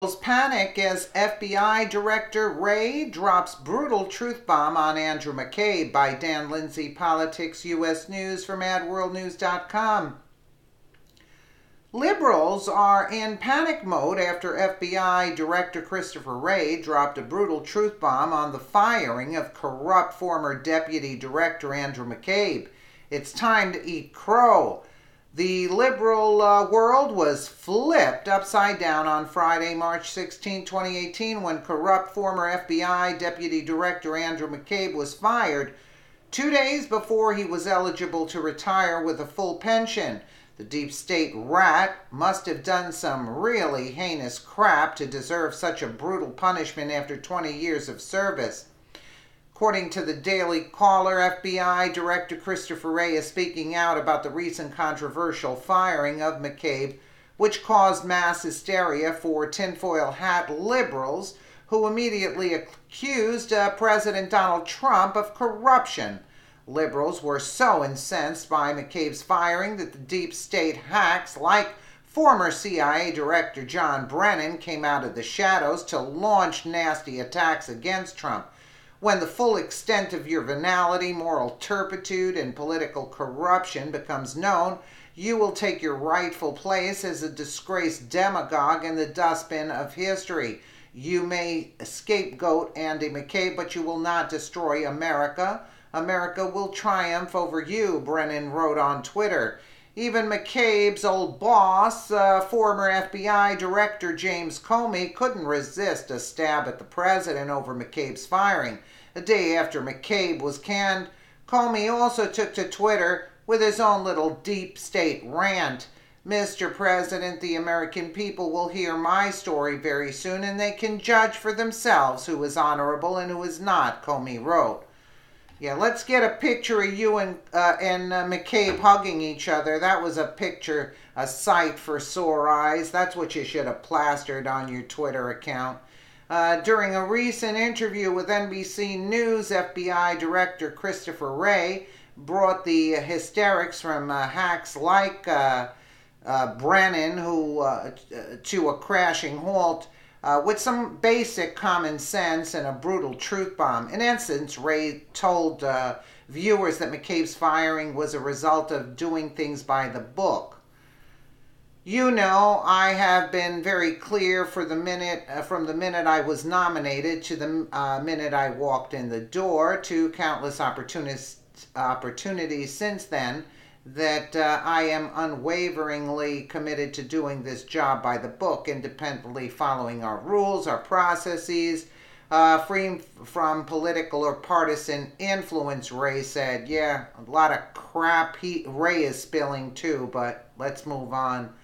Panic as FBI Director Wray drops brutal truth bomb on Andrew Mccabe by Dan Lindsay, Politics U.S. News from AdWorldNews.com. Liberals are in panic mode after FBI Director Christopher Wray dropped a brutal truth bomb on the firing of corrupt former Deputy Director Andrew Mccabe. It's time to eat crow. The liberal world was flipped upside down on Friday, March 16, 2018, when corrupt former FBI Deputy Director Andrew Mccabe was fired 2 days before he was eligible to retire with a full pension. The deep state rat must have done some really heinous crap to deserve such a brutal punishment after 20 years of service. According to the Daily Caller, FBI Director Christopher Wray is speaking out about the recent controversial firing of Mccabe, which caused mass hysteria for tinfoil hat liberals who immediately accused President Donald Trump of corruption. Liberals were so incensed by McCabe's firing that the deep state hacks like former CIA Director John Brennan came out of the shadows to launch nasty attacks against Trump. When the full extent of your venality, moral turpitude, and political corruption becomes known, you will take your rightful place as a disgraced demagogue in the dustbin of history. You may scapegoat Andy McCabe, but you will not destroy America. America will triumph over you, Brennan wrote on Twitter. Even McCabe's old boss, former FBI Director James Comey, couldn't resist a stab at the president over McCabe's firing. A day after McCabe was canned, Comey also took to Twitter with his own little deep state rant. Mr. President, the American people will hear my story very soon, and they can judge for themselves who is honorable and who is not, Comey wrote. Yeah, let's get a picture of you and McCabe hugging each other. That was a picture, a sight for sore eyes. That's what you should have plastered on your Twitter account. During a recent interview with NBC News, FBI Director Christopher Wray brought the hysterics from hacks like Brennan to a crashing halt with some basic common sense and a brutal truth bomb. In essence, Wray told viewers that McCabe's firing was a result of doing things by the book. You know, I have been very clear from the minute I was nominated to the minute I walked in the door to countless opportunities since then that I am unwaveringly committed to doing this job by the book, independently following our rules, our processes, free from political or partisan influence, Wray said. Yeah, a lot of crap Wray is spilling too, but let's move on.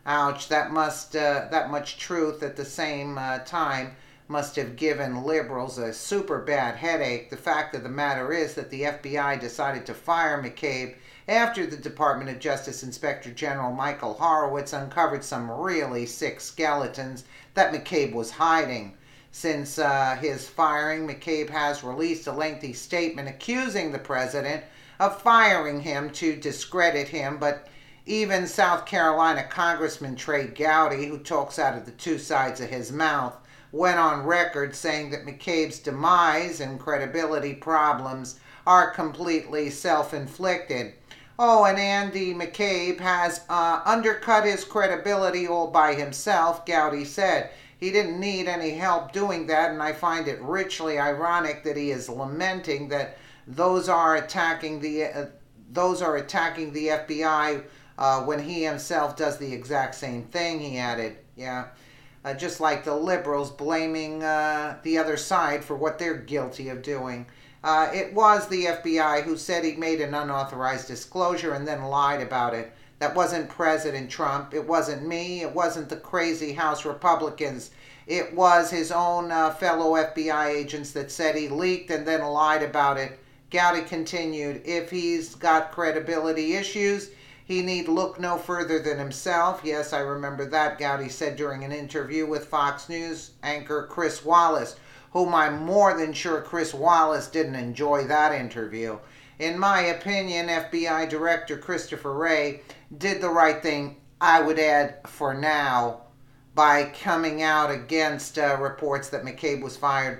Ouch, that much truth at the same time must have given liberals a super bad headache. The fact of the matter is that the FBI decided to fire McCabe after the Department of Justice Inspector General Michael Horowitz uncovered some really sick skeletons that McCabe was hiding. Since his firing, McCabe has released a lengthy statement accusing the president of firing him to discredit him, but even South Carolina Congressman Trey Gowdy, who talks out of the two sides of his mouth, went on record saying that McCabe's demise and credibility problems are completely self-inflicted. Oh, and Andy McCabe has undercut his credibility all by himself, Gowdy said. He didn't need any help doing that, and I find it richly ironic that he is lamenting that those are attacking the FBI when he himself does the exact same thing, he added. Yeah, just like the liberals blaming the other side for what they're guilty of doing. It was the FBI who said he'd made an unauthorized disclosure and then lied about it. That wasn't President Trump. It wasn't me. It wasn't the crazy House Republicans. It was his own fellow FBI agents that said he leaked and then lied about it. Gowdy continued, if he's got credibility issues, he need look no further than himself. Yes, I remember that, Gowdy said during an interview with Fox News anchor Chris Wallace, whom I'm more than sure Chris Wallace didn't enjoy that interview. In my opinion, FBI Director Christopher Wray did the right thing, I would add, for now. by coming out against reports that McCabe was fired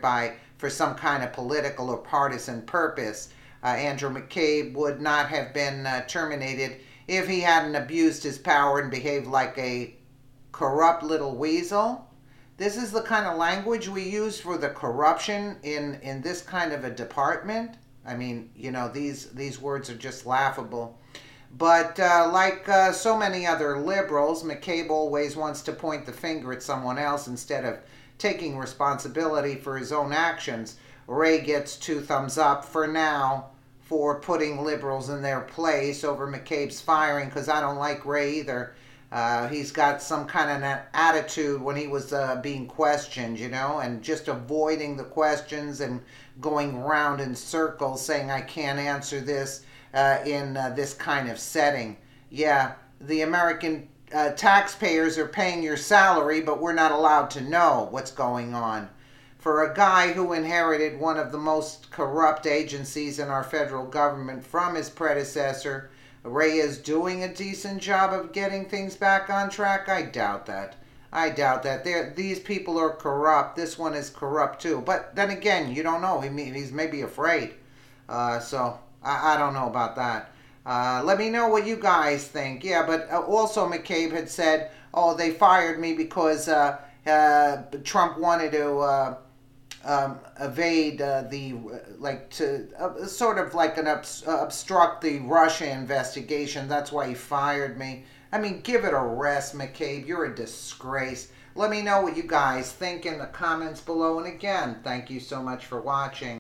for some kind of political or partisan purpose. Andrew McCabe would not have been terminated if he hadn't abused his power and behaved like a corrupt little weasel. This is the kind of language we use for the corruption in this kind of a department. I mean, you know, these words are just laughable. But like so many other liberals, McCabe always wants to point the finger at someone else instead of taking responsibility for his own actions. Wray gets 2 thumbs up for now for putting liberals in their place over McCabe's firing, because I don't like Wray either. He's got some kind of an attitude when he was being questioned, you know, and just avoiding the questions and going round in circles saying, I can't answer this in this kind of setting. Yeah, the American taxpayers are paying your salary, but we're not allowed to know what's going on. For a guy who inherited one of the most corrupt agencies in our federal government from his predecessor, Wray is doing a decent job of getting things back on track? I doubt that. I doubt that. These people are corrupt. This one is corrupt too. But then again, you don't know. He's maybe afraid. So I don't know about that. Let me know what you guys think. Yeah, but also McCabe had said, oh, they fired me because Trump wanted to evade sort of like obstruct the Russia investigation. That's why he fired me. I mean, give it a rest, McCabe. You're a disgrace. Let me know what you guys think in the comments below. And again, thank you so much for watching.